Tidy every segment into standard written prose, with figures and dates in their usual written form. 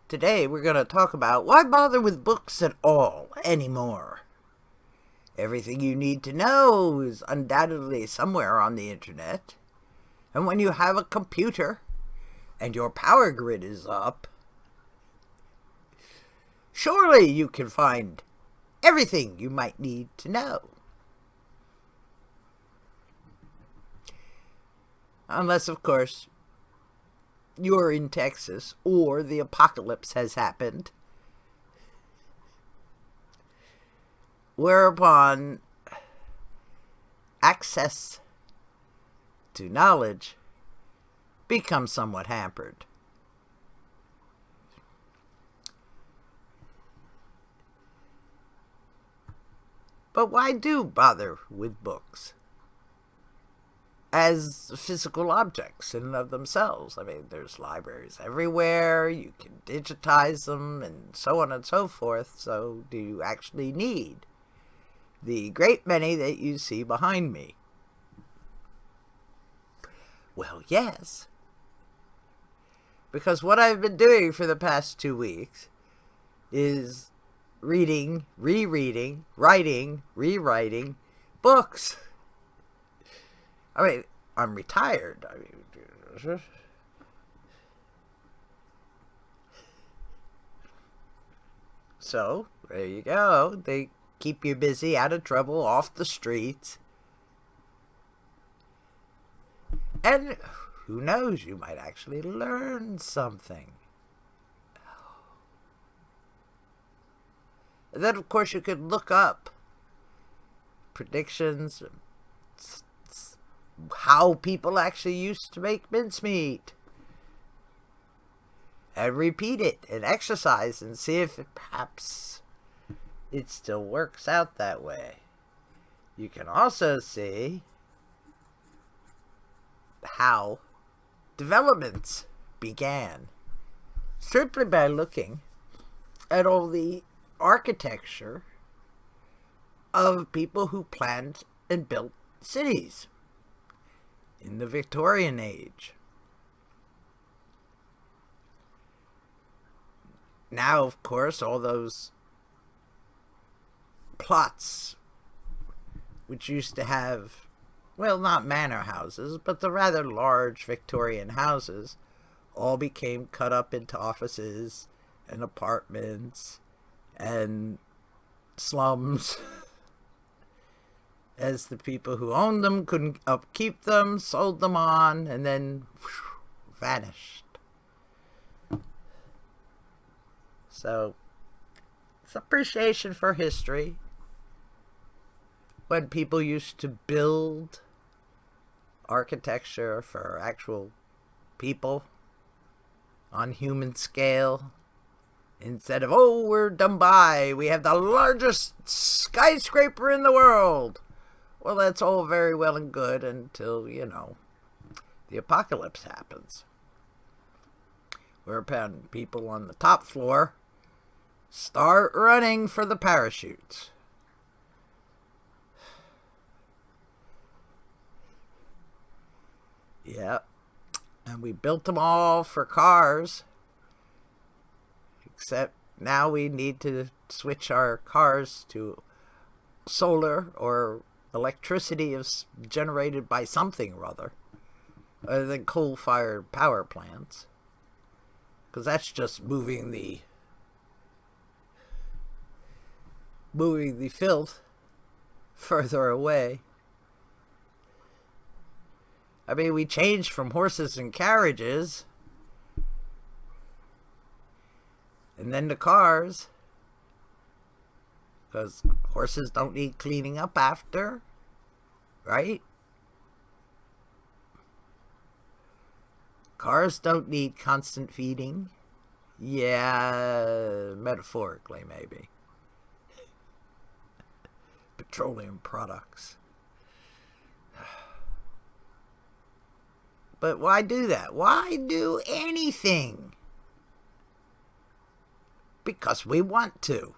Today we're going to talk about why bother with books at all anymore. Everything you need to know is undoubtedly somewhere on the internet. And when you have a computer and your power grid is up, surely you can find everything you might need to know. Unless, of course, you're in Texas or the apocalypse has happened. Whereupon access to knowledge becomes somewhat hampered. But why do bother with books as physical objects in and of themselves? I mean, there's libraries everywhere, you can digitize them, and so on and so forth. So do you actually need the great many that you see behind me? Well, yes. Because what I've been doing for the past 2 weeks is reading, rereading, writing, rewriting books. I mean, I'm retired. So, there you go. They keep you busy, out of trouble, off the streets. And who knows, you might actually learn something. And then, of course, you could look up predictions, how people actually used to make mincemeat, and repeat it and exercise and see if perhaps it still works out that way. You can also see how developments began simply by looking at all the architecture of people who planned and built cities in the Victorian age. Now, of course, all those plots which used to have, well, not manor houses, but the rather large Victorian houses, all became cut up into offices and apartments and slums, as the people who owned them couldn't upkeep them, sold them on, and then vanished. So, it's appreciation for history. When people used to build architecture for actual people on human scale, instead of, oh, we're Dubai, we have the largest skyscraper in the world. Well, that's all very well and good until, the apocalypse happens. Whereupon people on the top floor start running for the parachutes. Yep. And we built them all for cars. Except now we need to switch our cars to solar or electricity is generated by something or other than coal-fired power plants. Because that's just moving the filth further away. I mean, we changed from horses and carriages, and then to cars, because horses don't need cleaning up after, right? Cars don't need constant feeding. Yeah, metaphorically maybe. Petroleum products. But why do that? Why do anything? Because we want to.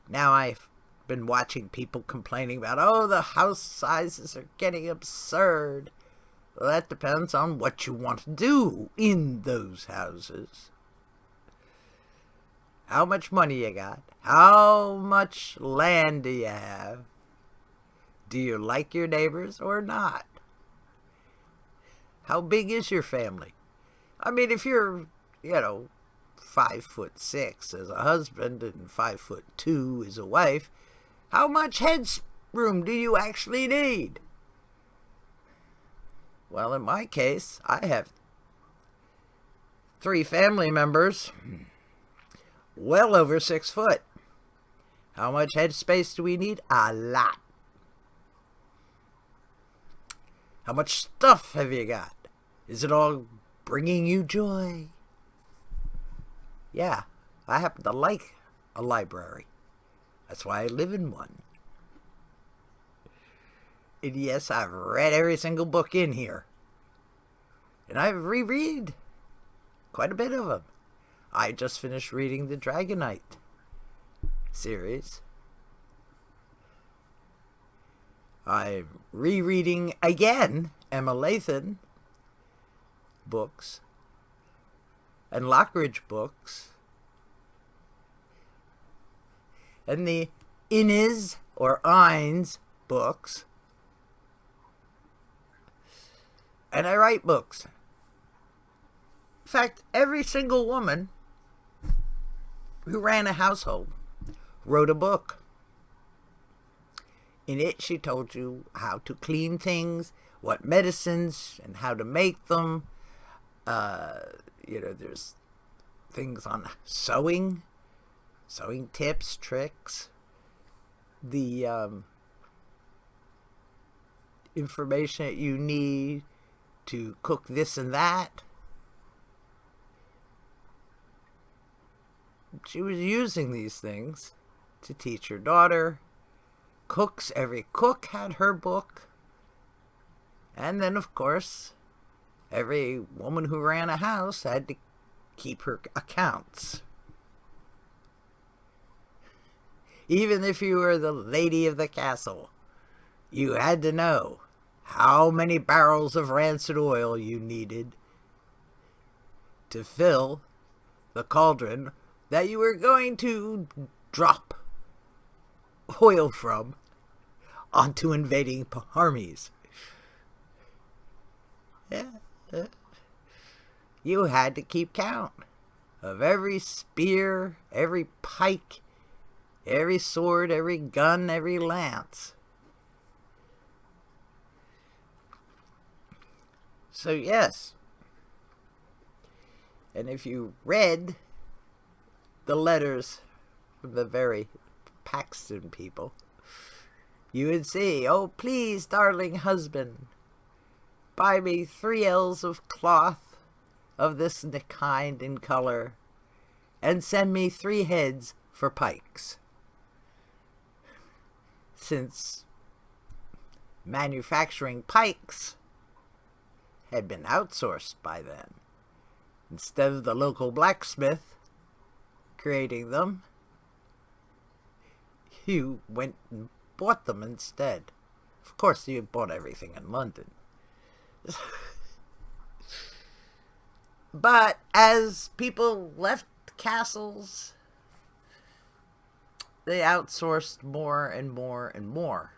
Now I've been watching people complaining about, oh, the house sizes are getting absurd. Well, that depends on what you want to do in those houses. How much money you got? How much land do you have? Do you like your neighbors or not? How big is your family? I mean, if you're, 5'6" as a husband and 5'2" as a wife, how much headroom do you actually need? Well, in my case, I have 3 family members well over 6 foot. How much headspace do we need? A lot. How much stuff have you got? Is it all bringing you joy? Yeah, I happen to like a library. That's why I live in one. And yes, I've read every single book in here. And I've reread quite a bit of them. I just finished reading the Dragonite series. I'm rereading again Emma Lathan books and Lockridge books and the Inez or Ines books. And I write books. In fact, every single woman who ran a household wrote a book. In it, she told you how to clean things, what medicines, and how to make them. There's things on sewing tips, tricks, the information that you need to cook this and that. She was using these things to teach her daughter. Cooks, every cook had her book. And then, of course, every woman who ran a house had to keep her accounts. Even if you were the lady of the castle, you had to know how many barrels of rancid oil you needed to fill the cauldron that you were going to drop oil from onto invading armies. Yeah. You had to keep count of every spear, every pike, every sword, every gun, every lance. So yes, and if you read the letters from the very Paxton people, you would see, "Oh, please, darling husband, buy me 3 ells of cloth of this kind and color, and send me 3 heads for pikes." Since manufacturing pikes had been outsourced by then, instead of the local blacksmith creating them, you went and bought them instead. Of course, you bought everything in London. But as people left castles, they outsourced more and more and more.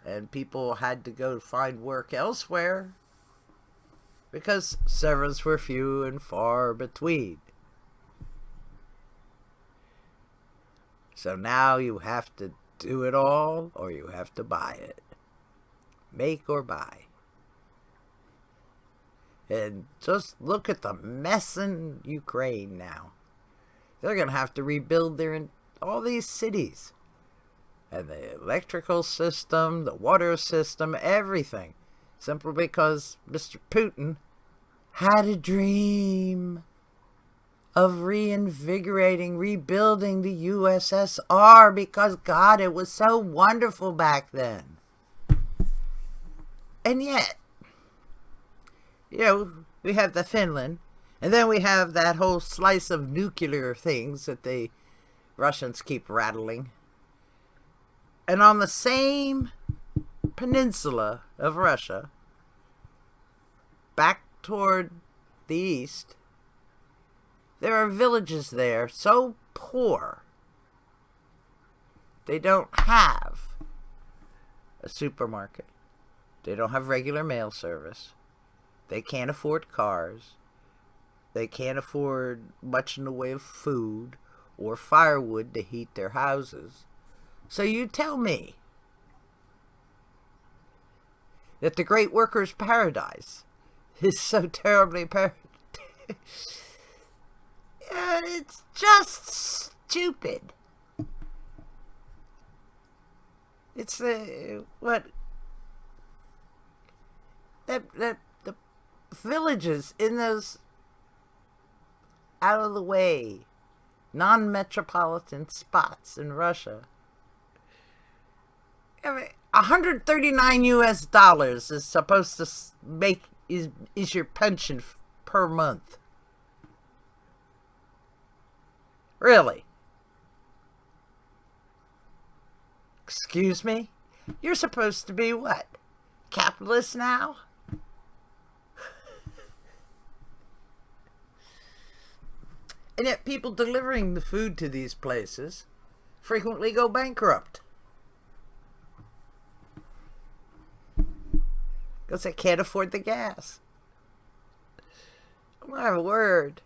And people had to go find work elsewhere because servants were few and far between. So now you have to do it all, or you have to buy it. Make or buy. And just look at the mess in Ukraine now. They're going to have to rebuild all these cities. And the electrical system, the water system, everything. Simply because Mr. Putin had a dream of reinvigorating, rebuilding the USSR because, God, it was so wonderful back then. And yet, we have the Finland, and then we have that whole slice of nuclear things that the Russians keep rattling. And on the same peninsula of Russia, back toward the east, There are villages there so poor they don't have a supermarket. They don't have regular mail service. They can't afford cars. They can't afford much in the way of food or firewood to heat their houses. So you tell me that the great workers' paradise is so terribly it's just stupid. It's the villages in those out of the way non-metropolitan spots in Russia. I mean, $139 is supposed to make is your pension per month. Really? Excuse me? You're supposed to be what? Capitalist now? And yet people delivering the food to these places frequently go bankrupt. Because they can't afford the gas. My word.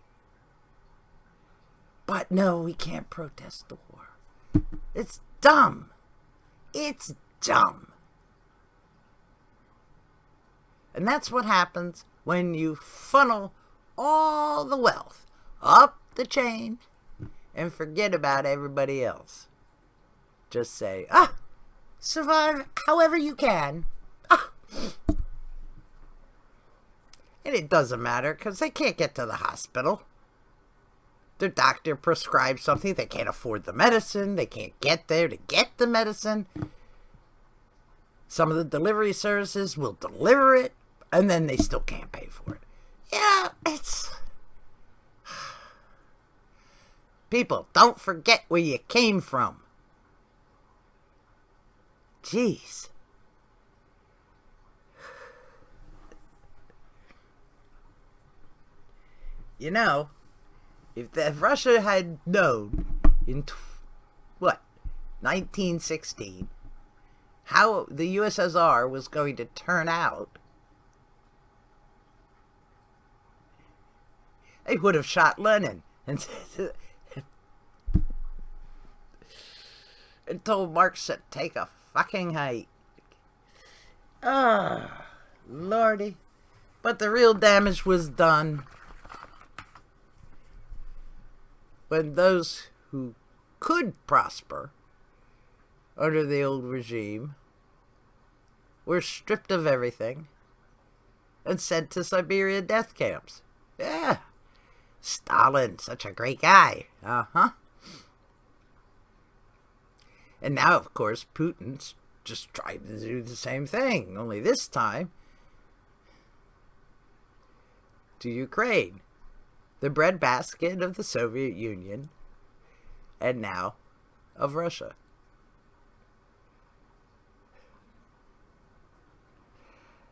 But no, we can't protest the war. It's dumb. It's dumb. And that's what happens when you funnel all the wealth up the chain and forget about everybody else. Just say, survive however you can. And it doesn't matter because they can't get to the hospital. Their doctor prescribes something. They can't afford the medicine. They can't get there to get the medicine. Some of the delivery services will deliver it, and then they still can't pay for it. Yeah, it's... People, don't forget where you came from. Jeez. You know, if Russia had known in, 1916, how the USSR was going to turn out, they would have shot Lenin and told Marx to take a fucking hike. Lordy. But the real damage was done when those who could prosper under the old regime were stripped of everything and sent to Siberia death camps. Yeah. Stalin, such a great guy. And now, of course, Putin's just trying to do the same thing, only this time to Ukraine, the breadbasket of the Soviet Union, and now of Russia.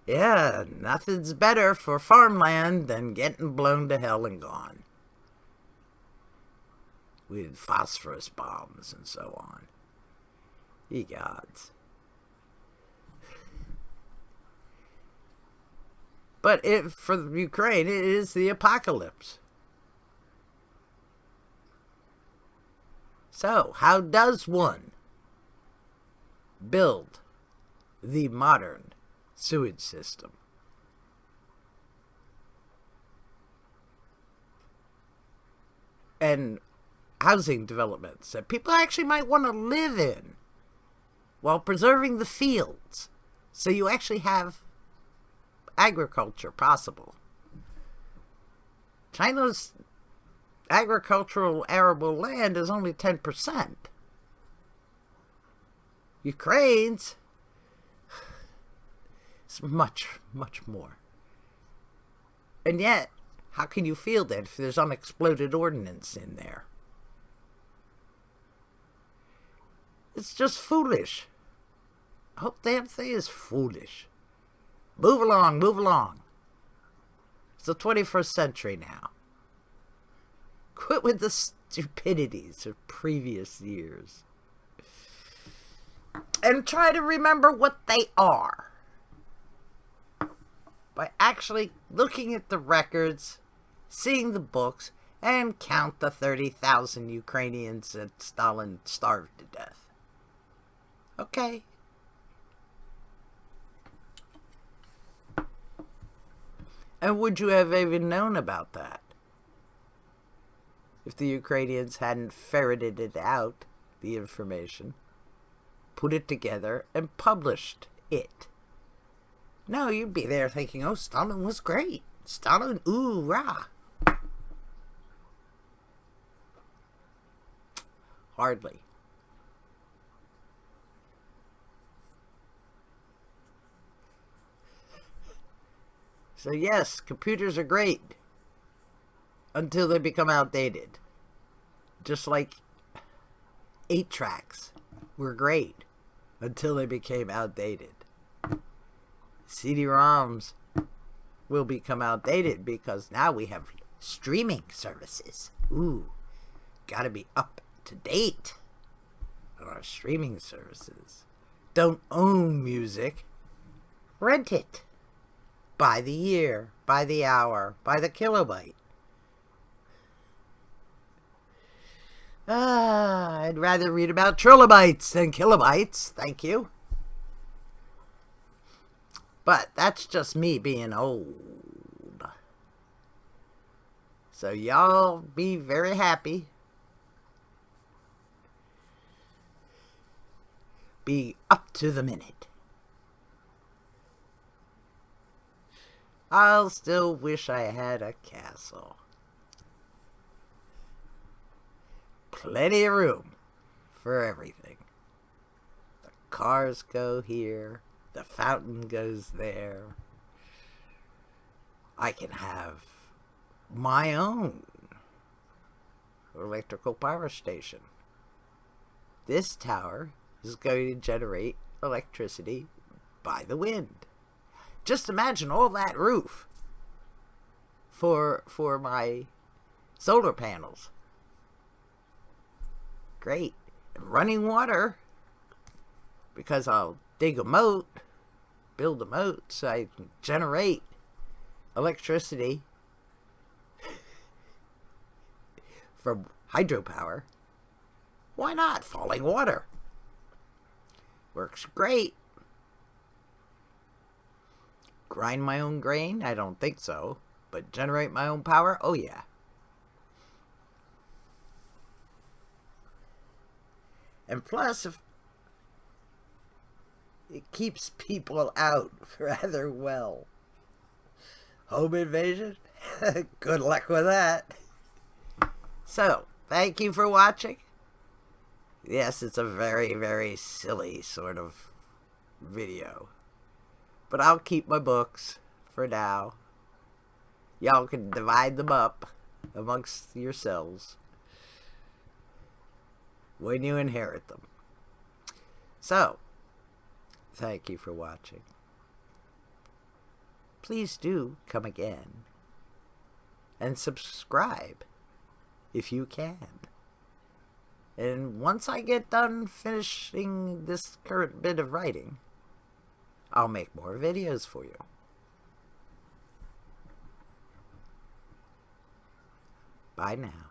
Yeah, nothing's better for farmland than getting blown to hell and gone. With phosphorus bombs and so on. Ye gods. But for Ukraine, it is the apocalypse. So, how does one build the modern sewage system? And housing developments that people actually might want to live in while preserving the fields, so you actually have agriculture possible. China's agricultural arable land is only 10%. Ukraine's is much, much more. And yet, how can you feel that if there's unexploded ordnance in there? It's just foolish. The whole damn thing is foolish. Move along, move along. It's the 21st century now. Quit with the stupidities of previous years. And try to remember what they are. By actually looking at the records, seeing the books, and count the 30,000 Ukrainians that Stalin starved to death. Okay. And would you have even known about that if the Ukrainians hadn't ferreted it out, the information, put it together, and published it? No, you'd be there thinking, oh, Stalin was great. Stalin, ooh, rah. Hardly. So yes, computers are great until they become outdated. Just like 8-tracks were great until they became outdated. CD-ROMs will become outdated because now we have streaming services. Ooh, gotta be up to date on our streaming services. Don't own music, rent it. By the year, by the hour, by the kilobyte. I'd rather read about trilobytes than kilobytes, thank you. But that's just me being old. So y'all be very happy. Be up to the minute. I'll still wish I had a castle. Plenty of room for everything. The cars go here. The fountain goes there. I can have my own electrical power station. This tower is going to generate electricity by the wind. Just imagine all that roof for my solar panels. Great. And running water, because I'll dig a moat, build a moat so I can generate electricity from hydropower. Why not? Falling water. Works great. Grind my own grain? I don't think so. But generate my own power? Oh yeah. And plus, if it keeps people out rather well. Home invasion? Good luck with that. So, thank you for watching. Yes, it's a very, very silly sort of video. But I'll keep my books for now. Y'all can divide them up amongst yourselves when you inherit them. So, thank you for watching. Please do come again. And subscribe if you can. And once I get done finishing this current bit of writing, I'll make more videos for you. Bye now.